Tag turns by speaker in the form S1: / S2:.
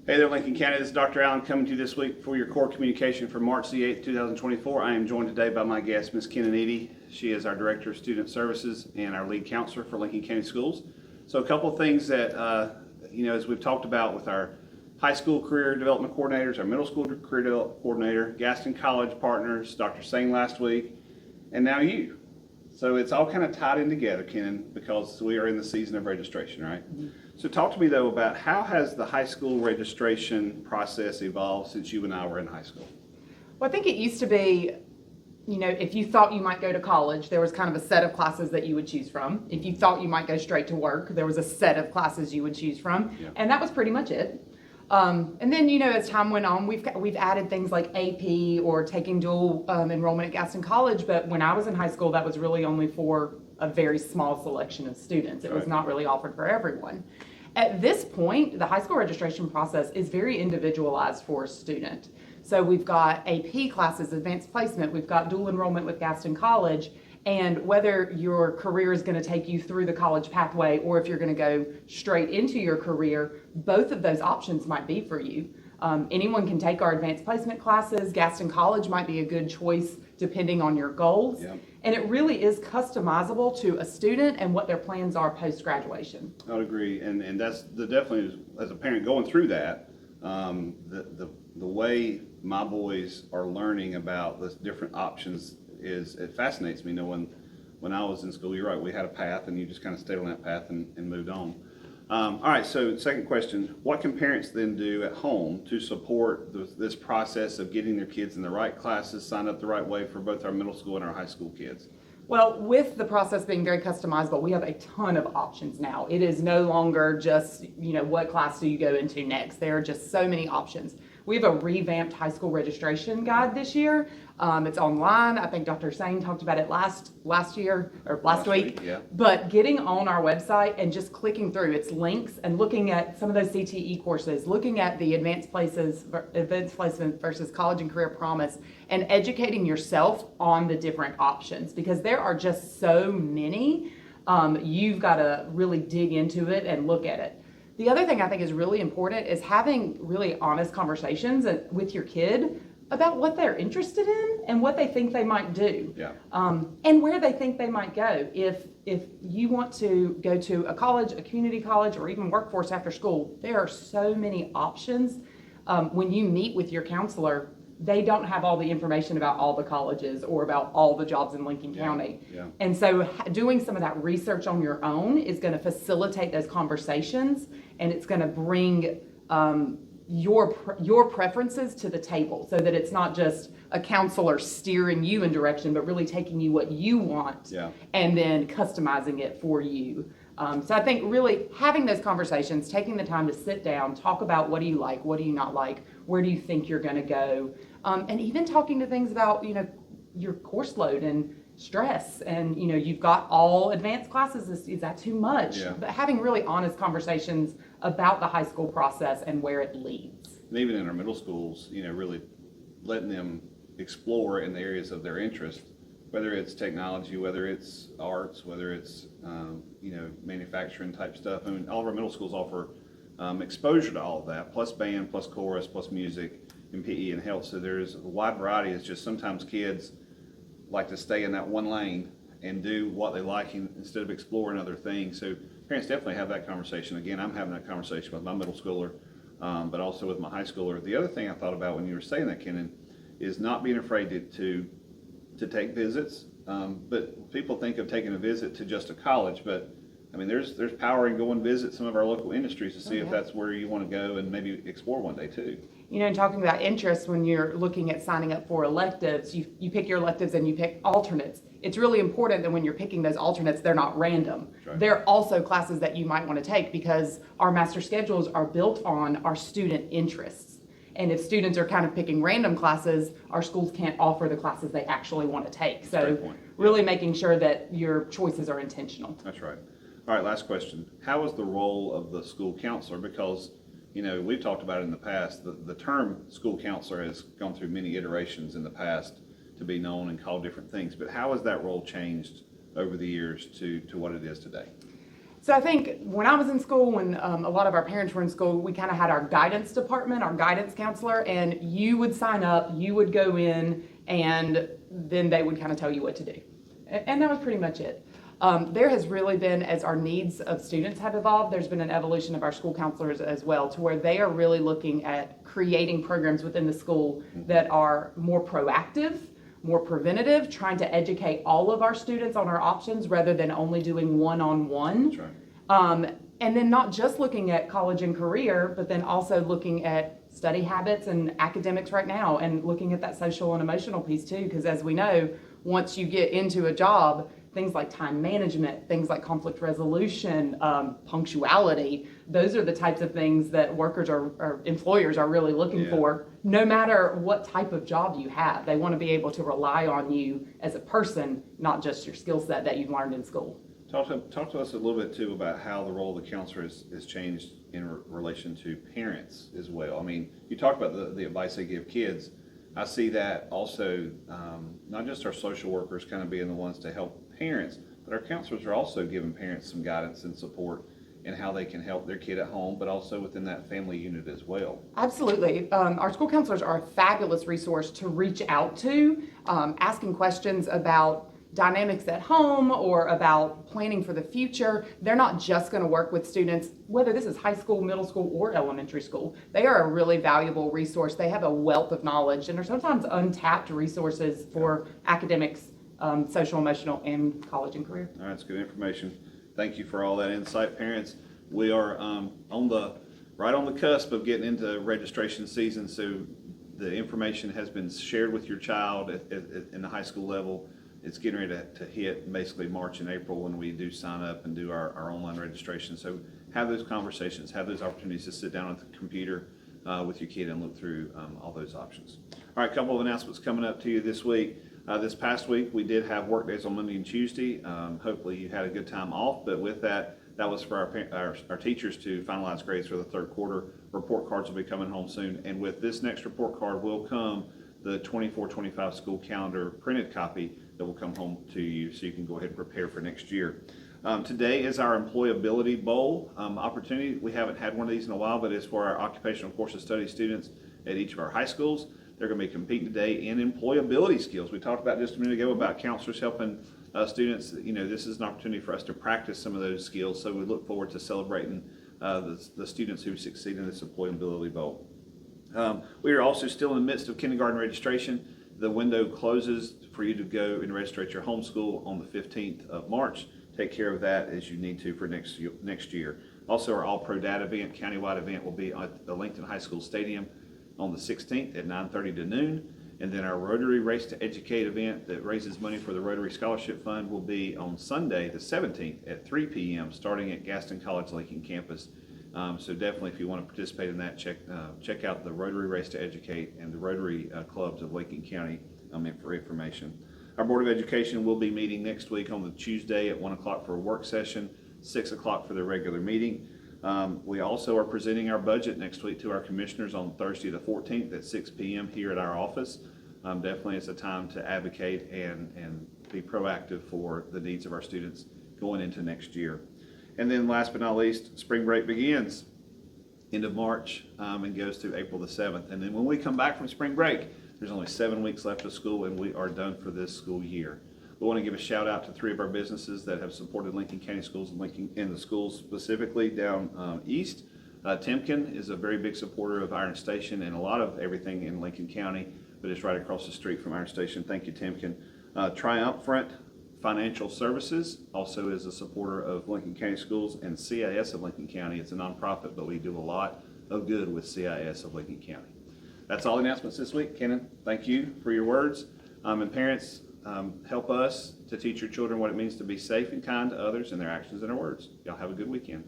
S1: Hey there, Lincoln County. This is Dr. Allen coming to you this week for your core communication for March the 8th, 2024. I am joined today by my guest, Ms. Kennan Eaddy. She is our Director of Student Services and our lead counselor for Lincoln County Schools. So a couple of things that, as we've talked about with our high school career development coordinators, our middle school career development coordinator, Gaston College partners, Dr. Singh last week, and now you. So it's all kind of tied in together, Kennan, because we are in the season of registration, right? Mm-hmm. So talk to me, though, about how has the high school registration process evolved since you and I were in high school?
S2: Well, I think it used to be, if you thought you might go to college, there was kind of a set of classes that you would choose from. If you thought you might go straight to work, there was a set of classes you would choose from. Yeah. And that was pretty much it. And then, as time went on, we've added things like AP or taking dual enrollment at Gaston College. But when I was in high school, that was really only for a very small selection of students. It was not really offered for everyone. At this point, the high school registration process is very individualized for a student. So we've got AP classes, advanced placement, we've got dual enrollment with Gaston College, and whether your career is going to take you through the college pathway or if you're going to go straight into your career, both of those options might be for you. Anyone can take our advanced placement classes. Gaston College might be a good choice depending on your goals. Yep. And it really is customizable to a student and what their plans are post-graduation.
S1: I would agree, and that's definitely, as a parent going through that, the way my boys are learning about the different options it fascinates me. When I was in school, you're right, we had a path and you just kind of stayed on that path and moved on. All right, so second question, what can parents then do at home to support this process of getting their kids in the right classes, signed up the right way for both our middle school and our high school kids?
S2: Well, with the process being very customizable, we have a ton of options now. It is no longer just, what class do you go into next? There are just so many options. We have a revamped high school registration guide this year. It's online. I think Dr. Singh talked about it last week. Yeah. But getting on our website and just clicking through its links and looking at some of those CTE courses, looking at the advanced placement versus college and career promise, and educating yourself on the different options because there are just so many. You've got to really dig into it and look at it. The other thing I think is really important is having really honest conversations with your kid about what they're interested in and what they think they might do. Yeah. And where they think they might go. If you want to go to a college, a community college, or even workforce after school, there are so many options. When you meet with your counselor, they don't have all the information about all the colleges or about all the jobs in Lincoln County. Yeah. And so doing some of that research on your own is going to facilitate those conversations, and it's going to bring your preferences to the table so that it's not just a counselor steering you in direction, but really taking you what you want and then customizing it for you. So I think really having those conversations, taking the time to sit down, talk about what do you like, what do you not like, where do you think you're going to go, and even talking to things about, your course load and stress and, you've got all advanced classes, is that too much? Yeah. But having really honest conversations about the high school process and where it leads.
S1: And even in our middle schools, really letting them explore in the areas of their interest, whether it's technology, whether it's arts, whether it's, manufacturing type stuff. I mean, all of our middle schools offer exposure to all of that, plus band, plus chorus, plus music, and PE and health. So there's a wide variety. It's just sometimes kids like to stay in that one lane and do what they like instead of exploring other things. So parents definitely have that conversation. Again, I'm having that conversation with my middle schooler, but also with my high schooler. The other thing I thought about when you were saying that, Kennan, is not being afraid to take visits. But people think of taking a visit to just a college, but I mean, there's power in going visit some of our local industries to see if that's where you want to go and maybe explore one day too.
S2: And talking about interest, when you're looking at signing up for electives, you pick your electives and you pick alternates. It's really important that when you're picking those alternates, they're not random. Right. They're also classes that you might want to take because our master schedules are built on our student interests. And if students are kind of picking random classes, our schools can't offer the classes they actually want to take. So really making sure that your choices are intentional.
S1: That's right. All right, last question. How is the role of the school counselor? Because, we've talked about it in the past. The term school counselor has gone through many iterations in the past to be known and called different things. But how has that role changed over the years to what it is today?
S2: So I think when I was in school, when a lot of our parents were in school, we kind of had our guidance department, our guidance counselor, and you would sign up, you would go in, and then they would kind of tell you what to do. And that was pretty much it. There has really been, as our needs of students have evolved, there's been an evolution of our school counselors as well, to where they are really looking at creating programs within the school that are more proactive, more preventative, trying to educate all of our students on our options rather than only doing one-on-one.
S1: That's right.
S2: And then not just looking at college and career, but then also looking at study habits and academics right now, and looking at that social and emotional piece too, because as we know, once you get into a job, things like time management, things like conflict resolution, punctuality, those are the types of things that workers or employers are really looking for, no matter what type of job you have. They want to be able to rely on you as a person, not just your skill set that you've learned in school.
S1: Talk to us a little bit too about how the role of the counselor has changed in relation to parents as well. I mean, you talked about the advice they give kids. I see that also, not just our social workers kind of being the ones to help parents, but our counselors are also giving parents some guidance and support in how they can help their kid at home, but also within that family unit as well.
S2: Absolutely. Our school counselors are a fabulous resource to reach out to, asking questions about dynamics at home or about planning for the future. They're not just going to work with students, whether this is high school, middle school, or elementary school. They are a really valuable resource. They have a wealth of knowledge and are sometimes untapped resources for academics, social, emotional, and college and career.
S1: All right, that's good information. Thank you for all that insight, parents. We are right on the cusp of getting into registration season, so the information has been shared with your child in the high school level. It's getting ready to hit basically March and April when we do sign up and do our online registration. So have those conversations, have those opportunities to sit down at the computer with your kid and look through all those options. All right, a couple of announcements coming up to you this week. This past week, we did have work days on Monday and Tuesday. Hopefully you had a good time off, but with that was for our teachers to finalize grades for the third quarter. Report cards will be coming home soon, and with this next report card will come the 24-25 school calendar printed copy that will come home to you, so you can go ahead and prepare for next year. Today is our Employability Bowl opportunity. We haven't had one of these in a while, but it's for our occupational courses study students at each of our high schools. They're going to be competing today in employability skills. We talked about just a minute ago about counselors helping students. You know, this is an opportunity for us to practice some of those skills, so we look forward to celebrating the students who succeed in this Employability Bowl. We are also still in the midst of kindergarten registration. The window closes for you to go and register at your home school on the 15th of March. Take care of that as you need to for next year. Also, our All Pro Data event, countywide event, will be at the Lincoln High School Stadium on the 16th at 9:30 to noon. And then our Rotary Race to Educate event that raises money for the Rotary Scholarship Fund will be on Sunday, the 17th at 3 p.m. starting at Gaston College Lincoln campus. So definitely, if you want to participate in that, check out the Rotary Race to Educate and the Rotary clubs of Lincoln County for information. Our Board of Education will be meeting next week on the Tuesday at 1 o'clock for a work session, 6 o'clock for the regular meeting. We also are presenting our budget next week to our commissioners on Thursday the 14th at 6 p.m. here at our office. Definitely it's a time to advocate and be proactive for the needs of our students going into next year. And then last but not least, spring break begins end of March and goes through April the 7th. And then when we come back from spring break, there's only 7 weeks left of school and we are done for this school year. We want to give a shout out to 3 of our businesses that have supported Lincoln County Schools and the schools specifically down east. Timken is a very big supporter of Iron Station and a lot of everything in Lincoln County, but it's right across the street from Iron Station. Thank you, Timken. Triumphant Financial Services also is a supporter of Lincoln County Schools, and CIS of Lincoln County. It's a nonprofit, but we do a lot of good with CIS of Lincoln County. That's all the announcements this week. Kennan, thank you for your words. And parents, help us to teach your children what it means to be safe and kind to others in their actions and their words. Y'all have a good weekend.